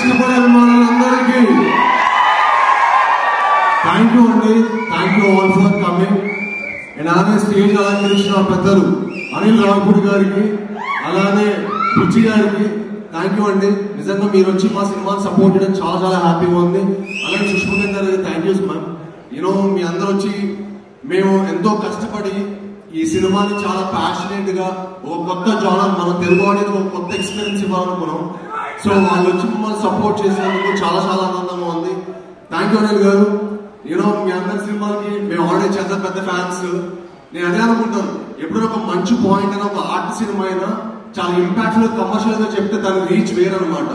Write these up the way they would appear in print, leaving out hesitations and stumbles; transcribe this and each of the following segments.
ఇష్టపడే అభిమానులందరికీ thank you అండి. Thank you all for coming. And అలానే స్టేజ్ అలంకరించిన పెద్దలు అనిల్ రావిపూడి గారికి, అలానే బుజ్జి గారికి థ్యాంక్ యూ అండి. నిజంగా మీరు వచ్చి మా సినిమాని సపోర్ట్ చేయడం చాలా చాలా హ్యాపీగా ఉంది. అలాగే సుష్మా గారికి థ్యాంక్ యూ మ్యామ్. మీ అందరూ వచ్చి మేము ఎంతో కష్టపడి ఈ సినిమాని చాలా ప్యాషనేట్ గా ఒక కొత్త జానర్ మన తెలుగు ఆడియన్స్ ఒక కొత్త ఎక్స్పీరియన్స్ ఇవ్వాలనుకున్నాం. సో వాళ్ళు వచ్చి మమ్మల్ని సపోర్ట్ చేసేందుకు చాలా చాలా ఆనందంగా ఉంది. థ్యాంక్ యూ అనిల్ గారు. మీ అందరి సినిమాకి మేము ఆల్రెడీ చాలా పెద్ద ఫ్యాన్స్. నేను అదే అనుకుంటాను, ఎప్పుడైనా ఒక మంచి పాయింట్ అయినా ఒక ఆర్ట్ సినిమా అయినా చాలా ఇంపాక్ట్ఫుల్ కమర్షియల్ గా చెప్తే దాని రీచ్ వేరనమాట.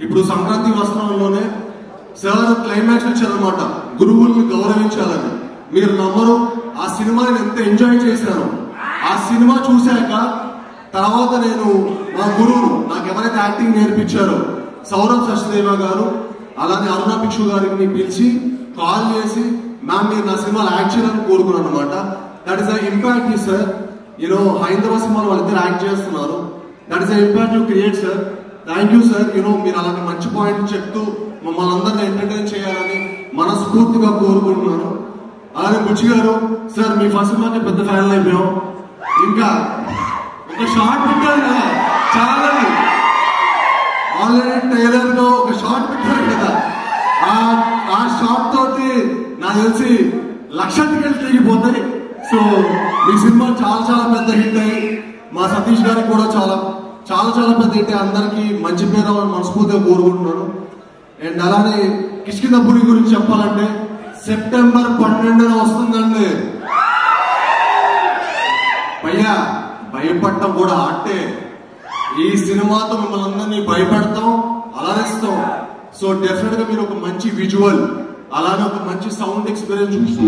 ఇప్పుడు సంక్రాంతి వస్త్రంలోనే సార్ క్లైమాక్స్ వచ్చారనమాట, గురువుల్ని గౌరవించాలని. మీరు నమ్మరు, ఆ సినిమాని ఎంత ఎంజాయ్ చేశాను. ఆ సినిమా చూశాక తర్వాత నేను మా గురువు నాకు ఎవరైతే యాక్టింగ్ నేర్పించారో సౌరభ్ సచ్దేవ గారు, అలానే అరుణ భిక్షు గారికి పిలిచి కాల్ చేసి మ్యామ్ మీరు నా సినిమాలో యాక్ట్ చేయాలని కోరుకున్నాను అనమాట. That is the impact sir. హైందవ సినిమాలో వాళ్ళిద్దరు యాక్ట్ చేస్తున్నారు. That is the impact you create sir. Thank you sir. మీరు అలాంటి మంచి పాయింట్ చెప్తూ మమ్మల్ని అందరినీ ఎంటర్టైన్ చేయాలని మనస్ఫూర్తిగా కోరుకుంటున్నాను. అలానే బుచ్చి గారు సార్, మీ ఫస్ట్ సినిమాకి పెద్ద ఫ్యాన్లు అయిపోయాం. ఇంకా ఒక షార్ట్ పెట్టారు కదా, చాలా ఆల్రెడీ ట్రైలర్ లో ఒక షార్ట్ పెట్టారు కదా, ఆ షార్ట్ తోటి నాకు తెలిసి 1,00,000 టికెట్లు తిరిగిపోతాయి. సో మీ సినిమా చాలా చాలా పెద్ద హిట్ అయ్యి మా సతీష్ గారికి కూడా చాలా చాలా చాలా పెద్ద హిట్ అయ్యి అందరికి మంచి పేరు రావాలని మనస్ఫూర్తిగా కోరుకుంటున్నాను. అండ్ అలానే కిష్కింధపురి గురించి చెప్పాలంటే సెప్టెంబర్ 12న వస్తుందండి. భయ్యా భయపడటం కూడా ఆటే. ఈ సినిమాతో మిమ్మల్ని అందరినీ భయపెడతాం, అలరిస్తాం. సో డెఫినెట్ గా మీరు ఒక మంచి విజువల్, అలానే ఒక మంచి సౌండ్ ఎక్స్పీరియన్స్ చూస్తూ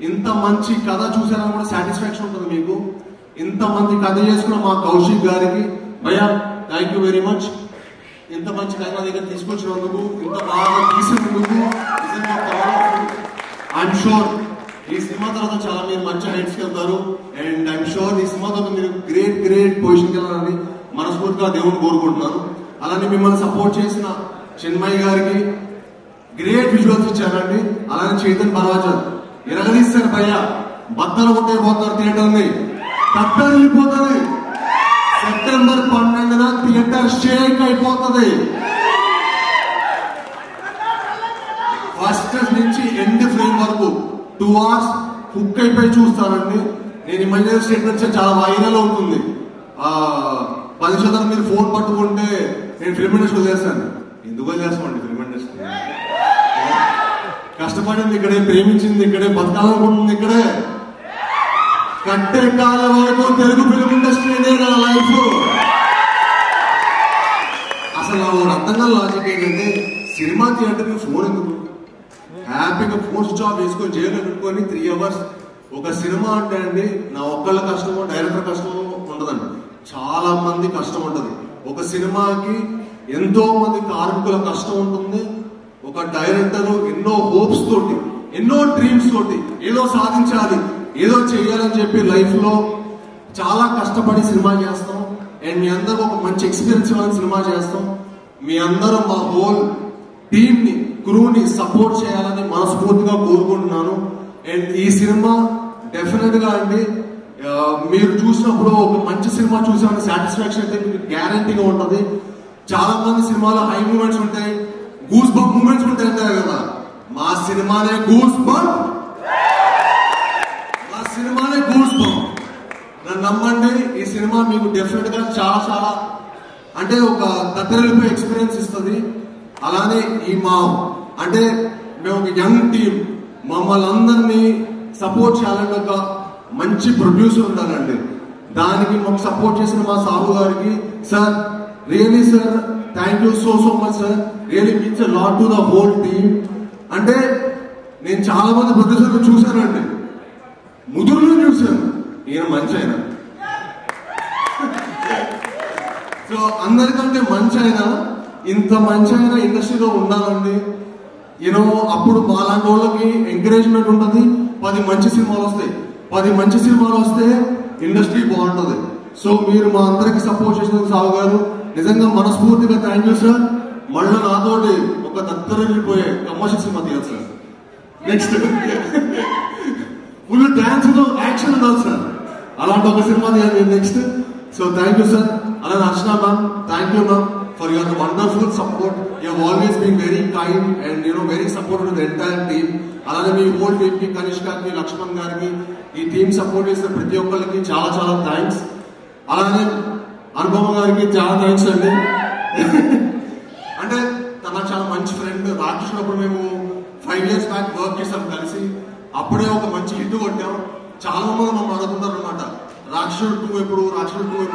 ఇంత మంచి కథ చూసారని కూడా సాటిస్ఫాక్షన్ ఉంటుంది మీకు. ఇంత మంది కథ చేసుకున్న మా కౌశిక్ గారికి భయ్యా థ్యాంక్ యూ వెరీ మచ్. ఇంత మంచి కథ దగ్గర తీసుకొచ్చినందుకు, ఇంత బాగా తీసినందుకు ఐఎమ్ షూర్ ఈ సినిమా తర్వాత చాలా మీరు మంచి హైట్స్కి వెళ్తారు. అండ్ ఐఎమ్ షూర్ ఈ సినిమా తర్వాత మీరు గ్రేట్ గ్రేట్ పొజిషన్కి వెళ్ళాలని మనస్ఫూర్తిగా దేవుని కోరుకుంటున్నాను. అలానే మిమ్మల్ని సపోర్ట్ చేసిన చిన్మయ్య గారికి గ్రేట్ విజువల్స్ ఇచ్చారండి. అలానే చైతన్ బలరాజన్ ఎరగదీస్తారు భయ్యా, బద్దలు కొట్టే పోతారు థియేటర్ని, కట్టలిపోతుంది. సెప్టెంబర్ 12న థియేటర్ షేక్ అయిపోతుంది. ఫస్ట్ నుంచి ఎండ్ ఫ్రేమ్ వరకు 2 hours హుక్ అయిపోయి చూస్తానండి. నేను ఈ మధ్య స్టేట్మెంట్స్ చాలా వైరల్ అవుతుంది. 10% మీరు ఫోన్ పట్టుకుంటే నేను ఫిల్మ్ ఇండస్ట్రీ వదిలేస్తాను. ఎందుకు వదిలేస్తామండి? ఫిల్మ్ ఇండస్ట్రీ కష్టపడింది ఇక్కడే, ప్రేమించింది ఇక్కడే, బతకాలనుకుంటుంది ఇక్కడే. కట్టే కాలం వరకు తెలుగు ఫిల్మ్ ఇండస్ట్రీ నా లైఫ్. అసలు అర్థం కాని లాజిక్ ఏంటంటే, సినిమా థియేటర్కి ఫోన్ ఎందుకు? హ్యాపీగా ఫోన్ స్విచ్ ఆఫ్ వేసుకొని జైల్లో పెట్టుకొని 3 hours ఒక సినిమా అంటే అండి నా ఒక్కళ్ళ కష్టమో డైరెక్టర్ కష్టమో ఉండదండి, చాలా మంది కష్టం ఉంటుంది. ఒక సినిమాకి ఎంతో మంది కార్మికుల కష్టం ఉంటుంది. ఒక డైరెక్టర్ ఎన్నో హోప్స్ తోటి, ఎన్నో డ్రీమ్స్ తోటి ఏదో సాధించాలి, ఏదో చేయాలని చెప్పి లైఫ్ లో చాలా కష్టపడి సినిమా చేస్తాం. అండ్ మీ అందరూ ఒక మంచి ఎక్స్పీరియన్స్ ఇవ్వాలని సినిమా చేస్తాం. మీ అందరూ మా హోల్ టీమ్ ని, క్రూని సపోర్ట్ చేయాలని మనస్ఫూర్తిగా కోరుకుంటున్నాను. అండ్ ఈ సినిమా డెఫినెట్ గా అండి మీరు చూసినప్పుడు ఒక మంచి సినిమా చూసామని సాటిస్ఫాక్షన్ అయితే మీకు గ్యారంటీగా ఉంటుంది. చాలా మంది సినిమాలో హై మూమెంట్స్ ఉంటాయి, గూస్ బంప్ మూమెంట్స్ ఉంటాయి అంటారు కదా, మా సినిమానే గూస్ బంప్, మా సినిమానే గూస్ బంప్. నన్ను నమ్మండి, ఈ సినిమా మీకు డెఫినెట్ గా చాలా చాలా అంటే ఒక తత్తరిల్లిపోయే ఎక్స్పీరియన్స్ ఇస్తుంది. అలానే ఈ అంటే మేము ఒక యంగ్ టీం, మమ్మల్ని అందరినీ సపోర్ట్ చేయాలంటే ఒక మంచి ప్రొడ్యూసర్ ఉండాలండి. దానికి మాకు సపోర్ట్ చేసిన మా సాహు గారికి sir, really sir thank you so much sir. Really means a lot to the whole team. అంటే నేను చాలా మంది ప్రొడ్యూసర్లు చూశానండి, ముదురును చూశాను, ఈయన మంచి ఆయన. సో అందరికంటే మంచి అయినా, ఇంత మంచి అయినా ఇండస్ట్రీలో ఉండాలండి. అప్పుడు మాలాంటి వాళ్ళకి ఎంకరేజ్మెంట్ ఉంటుంది. 10 మంచి సినిమాలు వస్తాయి. 10 మంచి సినిమాలు వస్తే ఇండస్ట్రీ బాగుంటుంది. సో మీరు మా అందరికి సపోర్ట్ చేసినందుకు సాగు గారు నిజంగా మనస్ఫూర్తిగా థ్యాంక్ యూ సార్. మళ్ళీ నాతోటి ఒక దత్తరిపోయే కమర్షియల్ సినిమా తీయాలి sir. Next full dance action ఉండాలి సార్. అలాంటి ఒక సినిమా తీయాలి next. So thank you sir. అలానే Archana ma'am, thank you ma'am for your wonderful support. You have always been very kind and very supportive to the entire team. అలానే మీ whole team కి, కనిష్కకి, లక్ష్మణ్ గారికి, ఈ team support చేసిన ప్రతి ఒక్కరికి చాలా చాలా థ్యాంక్స్. అలానే అనుపమ గారికి చాలా థ్యాంక్స్ అండి. అంటే తన చాలా మంచి ఫ్రెండ్. రాక్షసులప్పుడు మేము 5 years బ్యాక్ వర్క్ చేసాం కలిసి. అప్పుడే ఒక మంచి హిట్ కొట్టాం. చాలా మంది మమ్మల్ని అడుగుతున్నారు అనమాట, రాక్షసుడు 2 ఎప్పుడు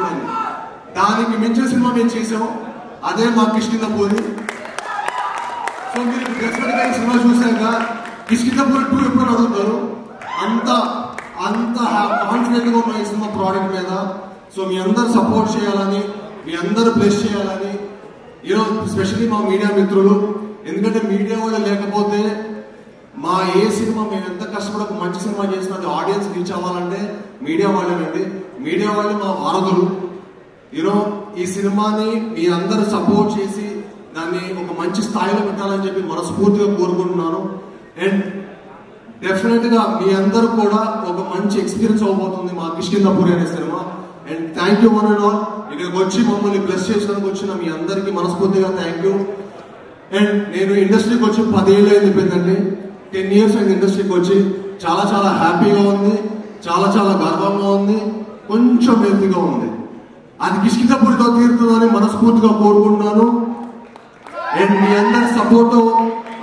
అని. దానికి మించిన సినిమా మేము చేసాం, అదే మా కిష్కిందపూరి. సో మీరు డెఫినెట్గా ఈ సినిమా చూసాక కిష్కిందపూరి 2 ఎప్పుడు అడుగుతారు. అంత కాన్ఫిడెంట్ గా ఉన్న ఈ సినిమా ప్రోడక్ట్ మీద. సో మీ అందరు సపోర్ట్ చేయాలని, మీ అందరూ బ్లెస్ చేయాలని, స్పెషల్లీ మా మీడియా మిత్రులు. ఎందుకంటే మీడియా వాళ్ళు లేకపోతే మా ఏ సినిమా మేము ఎంత కష్టపడి ఒక మంచి సినిమా చేసినా అది ఆడియన్స్ రీచ్ అవ్వాలంటే మీడియా వాళ్ళేనండి. మీడియా వాళ్ళే మా వారధులు. ఈ సినిమాని మీ అందరూ సపోర్ట్ చేసి దాన్ని ఒక మంచి స్థాయిలో పెట్టాలని చెప్పి మనస్ఫూర్తిగా కోరుకుంటున్నాను. అండ్ డెఫినెట్ గా మీ అందరూ కూడా ఒక మంచి ఎక్స్పీరియన్స్ అవబోతుంది మా కిష్కిందపూరి అనే cinema. And thank you one and all. ఇక్కడికి వచ్చి మమ్మల్ని బ్లెస్ చేసినందుకు వచ్చిన మీ అందరికీ మనస్ఫూర్తిగా థ్యాంక్ యూ. అండ్ నేను ఇండస్ట్రీకి వచ్చి 10 ఏళ్ళు అయిపోయిందండి. 10 years అయింది ఇండస్ట్రీకి వచ్చి. చాలా చాలా హ్యాపీగా ఉంది, చాలా చాలా గర్వంగా ఉంది, కొంచెం హెల్తీగా ఉంది. అది కిష్కిందపూరితో తీరుతుందని మనస్ఫూర్తిగా కోరుకుంటున్నాను. అండ్ మీ అందరి సపోర్ట్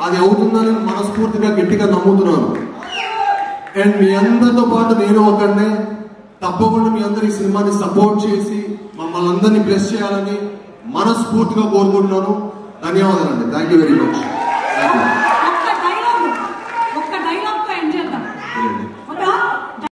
అది అవుతుందని మనస్ఫూర్తిగా గట్టిగా నమ్ముతున్నాను. అండ్ మీ అందరితో పాటు నేను ఒకనే. తప్పకుండా మీ అందరు ఈ సినిమాని సపోర్ట్ చేసి మమ్మల్ని అందరినీ బ్లెస్ చేయాలని మనస్ఫూర్తిగా కోరుకుంటున్నాను. ధన్యవాదాలండి. Thank you very much.